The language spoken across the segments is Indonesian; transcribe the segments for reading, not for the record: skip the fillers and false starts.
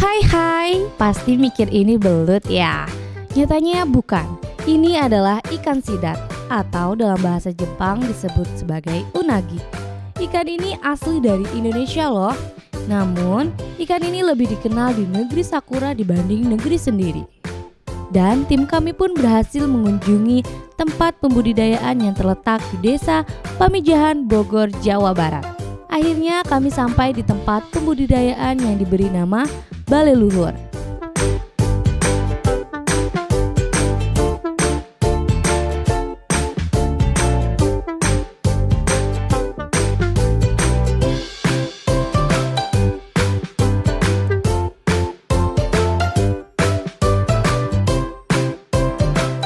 Hai, pasti mikir ini belut ya. Nyatanya bukan, ini adalah ikan sidat atau dalam bahasa Jepang disebut sebagai unagi. Ikan ini asli dari Indonesia loh. Namun, ikan ini lebih dikenal di negeri Sakura dibanding negeri sendiri. Dan tim kami pun berhasil mengunjungi tempat pembudidayaan yang terletak di Desa Pamijahan, Bogor, Jawa Barat. Akhirnya kami sampai di tempat pembudidayaan yang diberi nama Balai Luhur.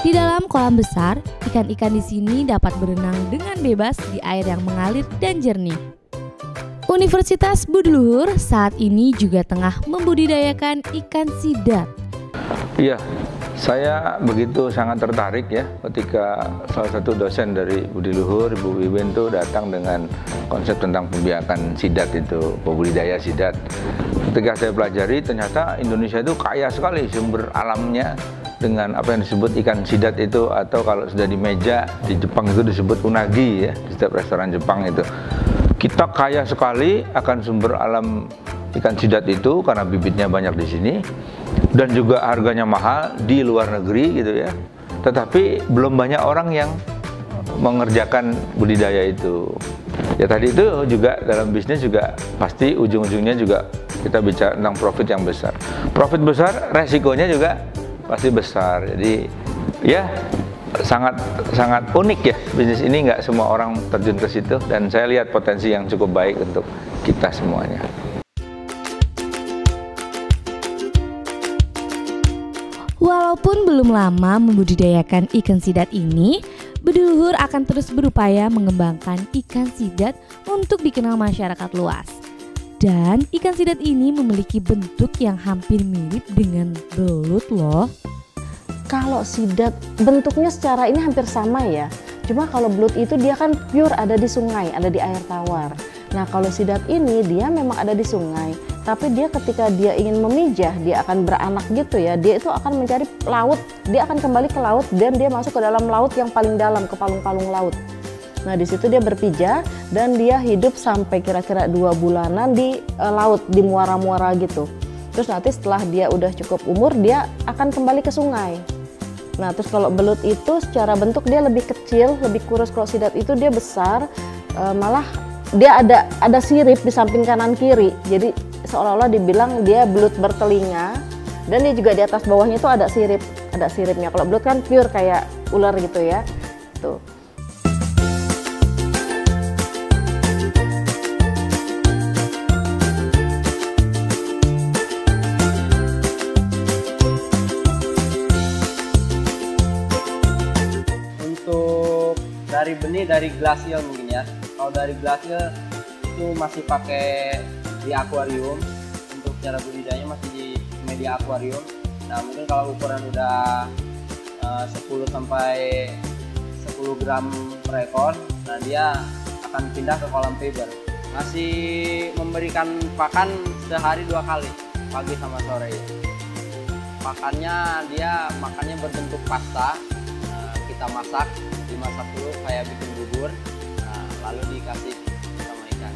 Di dalam kolam besar, ikan-ikan di sini dapat berenang dengan bebas di air yang mengalir dan jernih. Universitas Budi Luhur saat ini juga tengah membudidayakan ikan sidat. Iya, saya begitu sangat tertarik ya ketika salah satu dosen dari Budi Luhur, Ibu Wiwin itu datang dengan konsep tentang pembiakan sidat itu, pembudidaya sidat. Ketika saya pelajari, ternyata Indonesia itu kaya sekali sumber alamnya dengan apa yang disebut ikan sidat itu, atau kalau sudah di meja di Jepang itu disebut unagi ya, di setiap restoran Jepang itu. Kita kaya sekali akan sumber alam ikan sidat itu karena bibitnya banyak di sini dan juga harganya mahal di luar negeri gitu ya. Tetapi belum banyak orang yang mengerjakan budidaya itu. Ya tadi itu juga dalam bisnis juga pasti ujung-ujungnya juga kita bicara tentang profit yang besar. Profit besar, resikonya juga pasti besar. Jadi ya sangat unik ya bisnis ini, nggak semua orang terjun ke situ dan saya lihat potensi yang cukup baik untuk kita semuanya. Walaupun belum lama membudidayakan ikan sidat ini, Budi Luhur akan terus berupaya mengembangkan ikan sidat untuk dikenal masyarakat luas. Dan ikan sidat ini memiliki bentuk yang hampir mirip dengan belut loh. Kalau sidat bentuknya secara ini hampir sama ya. Cuma kalau belut itu dia kan pure ada di sungai, ada di air tawar. Nah kalau sidat ini dia memang ada di sungai, tapi dia ketika dia ingin memijah, dia akan beranak gitu ya. Dia itu akan mencari laut, dia akan kembali ke laut dan dia masuk ke dalam laut yang paling dalam, ke palung-palung laut. Nah di situ dia berpijah dan dia hidup sampai kira-kira 2 bulanan di laut, di muara-muara gitu. Terus nanti setelah dia udah cukup umur, dia akan kembali ke sungai. Nah terus kalau belut itu secara bentuk dia lebih kecil, lebih kurus. Kalau sidat itu dia besar, malah dia ada sirip di samping kanan kiri. Jadi seolah-olah dibilang dia belut bertelinga, dan dia juga di atas bawahnya itu ada siripnya. Kalau belut kan pure kayak ular gitu ya. Tuh. Dari benih dari glasil mungkin ya. Kalau dari glasil itu masih pakai di akuarium, untuk cara budidayanya masih di media akuarium. Nah mungkin kalau ukuran udah 10 sampai 10 gram per ekor, nah dia akan pindah ke kolam fiber. Masih memberikan pakan sehari 2 kali, pagi sama sore. Makannya berbentuk pasta. Kita dimasak dulu kayak bikin bubur, nah, lalu dikasih sama ikan.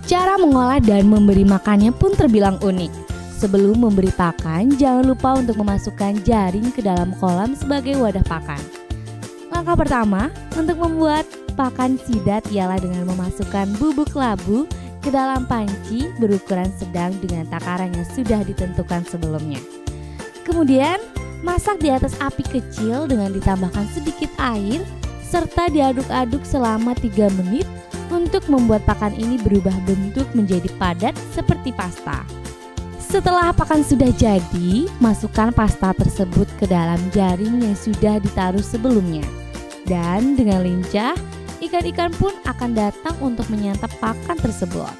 Cara mengolah dan memberi makannya pun terbilang unik. Sebelum memberi pakan, jangan lupa untuk memasukkan jaring ke dalam kolam sebagai wadah pakan. Langkah pertama untuk membuat pakan sidat ialah dengan memasukkan bubuk labu ke dalam panci berukuran sedang dengan takaran yang sudah ditentukan sebelumnya. Kemudian masak di atas api kecil dengan ditambahkan sedikit air serta diaduk-aduk selama 3 menit untuk membuat pakan ini berubah bentuk menjadi padat seperti pasta. Setelah pakan sudah jadi, masukkan pasta tersebut ke dalam jaring yang sudah ditaruh sebelumnya. Dan dengan lincah, ikan-ikan pun akan datang untuk menyantap pakan tersebut.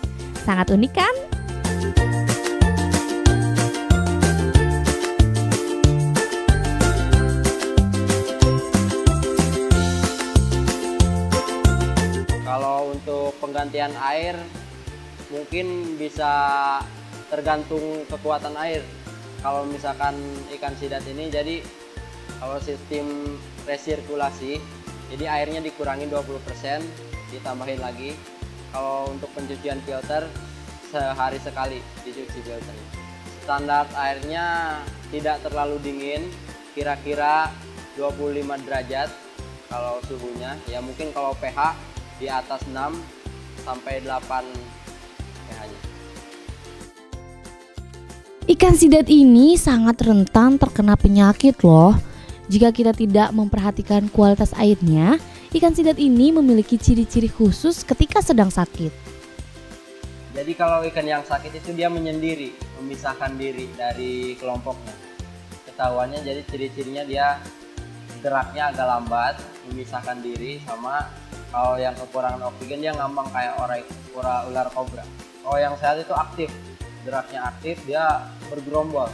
Sangat unik kan? Kalau untuk penggantian air mungkin bisa tergantung kekuatan air. Kalau misalkan ikan sidat ini, jadi kalau sistem resirkulasi, jadi airnya dikurangi 20%, ditambahin lagi. Kalau untuk pencucian filter, sehari sekali dicuci filternya. Standar airnya tidak terlalu dingin, kira-kira 25 derajat kalau suhunya. Ya mungkin kalau pH di atas 6 sampai 8 pH-nya. Ikan sidat ini sangat rentan terkena penyakit loh. Jika kita tidak memperhatikan kualitas airnya, ikan sidat ini memiliki ciri-ciri khusus ketika sedang sakit. Jadi kalau ikan yang sakit itu dia menyendiri, memisahkan diri dari kelompoknya. Ketahuannya jadi ciri-cirinya dia geraknya agak lambat, memisahkan diri, sama kalau yang kekurangan oksigen dia ngambang kayak ular kobra. Kalau yang sehat itu aktif, geraknya aktif, dia bergerombol.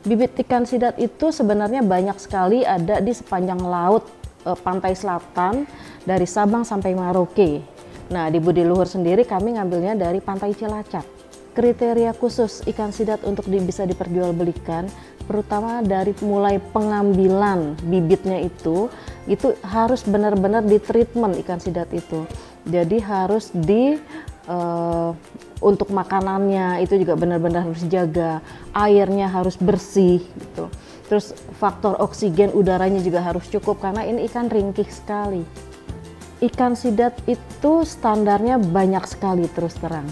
Bibit ikan sidat itu sebenarnya banyak sekali ada di sepanjang laut pantai selatan dari Sabang sampai Merauke. Nah, di Budi Luhur sendiri kami ngambilnya dari pantai Cilacap. Kriteria khusus ikan sidat untuk bisa diperjualbelikan, terutama dari mulai pengambilan bibitnya itu harus benar-benar ditreatment ikan sidat itu. Jadi harus untuk makanannya itu juga benar-benar harus dijaga, airnya harus bersih gitu. Terus faktor oksigen udaranya juga harus cukup karena ini ikan ringkih sekali. Ikan sidat itu standarnya banyak sekali terus terang.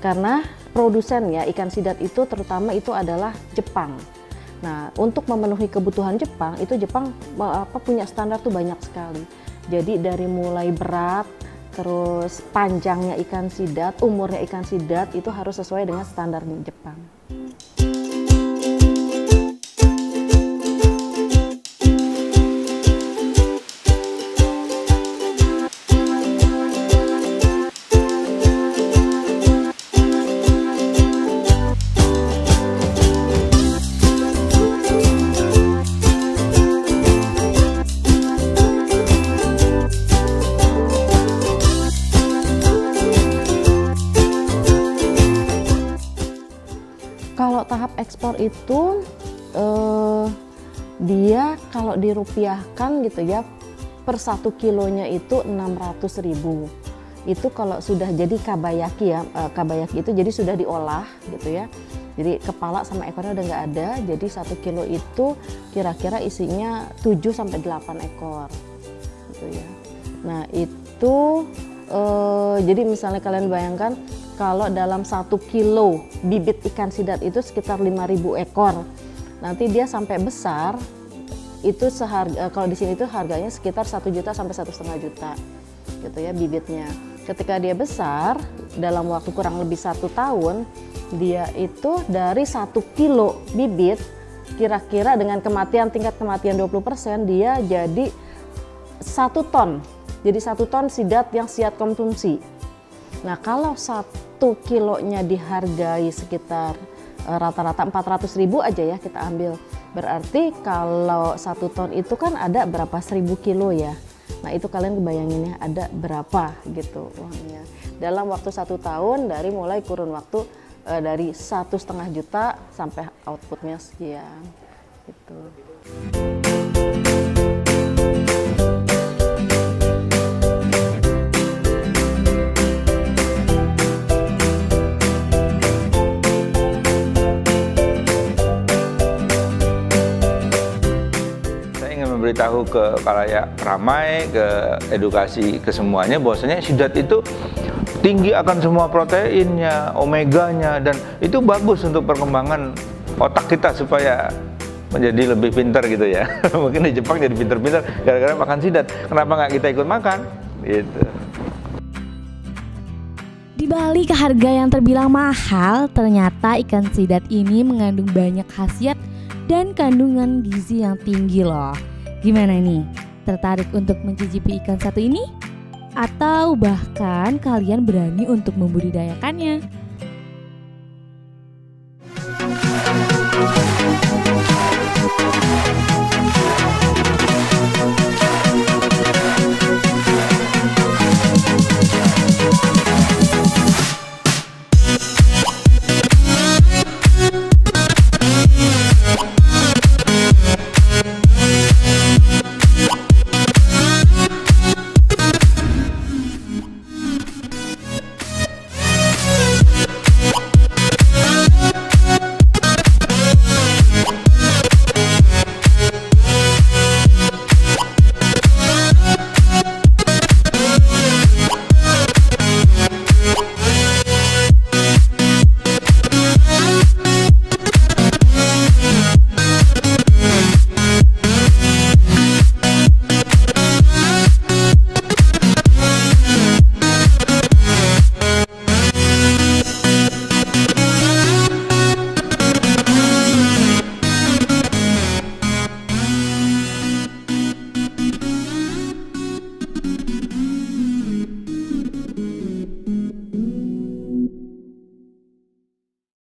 Karena produsennya ikan sidat itu terutama itu adalah Jepang. Nah, untuk memenuhi kebutuhan Jepang, itu Jepang punya standar tuh banyak sekali. Jadi dari mulai berat, terus panjangnya ikan sidat, umurnya ikan sidat itu harus sesuai dengan standar di Jepang. Kalau tahap ekspor itu dia kalau dirupiahkan gitu ya, per 1 kilonya itu 600.000. Itu kalau sudah jadi kabayaki ya, kabayaki itu jadi sudah diolah gitu ya. Jadi kepala sama ekornya udah nggak ada, jadi 1 kilo itu kira-kira isinya 7-8 ekor gitu ya. Nah itu jadi misalnya kalian bayangkan kalau dalam 1 kilo bibit ikan sidat itu sekitar 5.000 ekor. Nanti dia sampai besar itu kalau di sini itu harganya sekitar 1 juta sampai 1,5 juta gitu ya bibitnya. Ketika dia besar dalam waktu kurang lebih 1 tahun, dia itu dari 1 kilo bibit kira-kira dengan tingkat kematian 20% dia jadi 1 ton. Jadi 1 ton sidat yang siap konsumsi. Nah kalau 1 kilonya dihargai sekitar rata-rata 400.000 aja ya kita ambil. Berarti kalau 1 ton itu kan ada berapa 1.000 kilo ya. Nah itu kalian kebayanginnya ada berapa gitu uangnya. Dalam waktu 1 tahun dari mulai kurun waktu dari 1,5 juta sampai outputnya sekian gitu. Memberitahu ke khalayak ramai, ke edukasi ke semuanya bahwasanya sidat itu tinggi akan semua proteinnya, omeganya, dan itu bagus untuk perkembangan otak kita supaya menjadi lebih pintar gitu ya. Mungkin di Jepang jadi pintar-pintar gara-gara makan sidat. Kenapa nggak kita ikut makan? Gitu. Di balik harga yang terbilang mahal, ternyata ikan sidat ini mengandung banyak khasiat dan kandungan gizi yang tinggi loh. Gimana nih? Tertarik untuk mencicipi ikan satu ini? Atau bahkan kalian berani untuk membudidayakannya?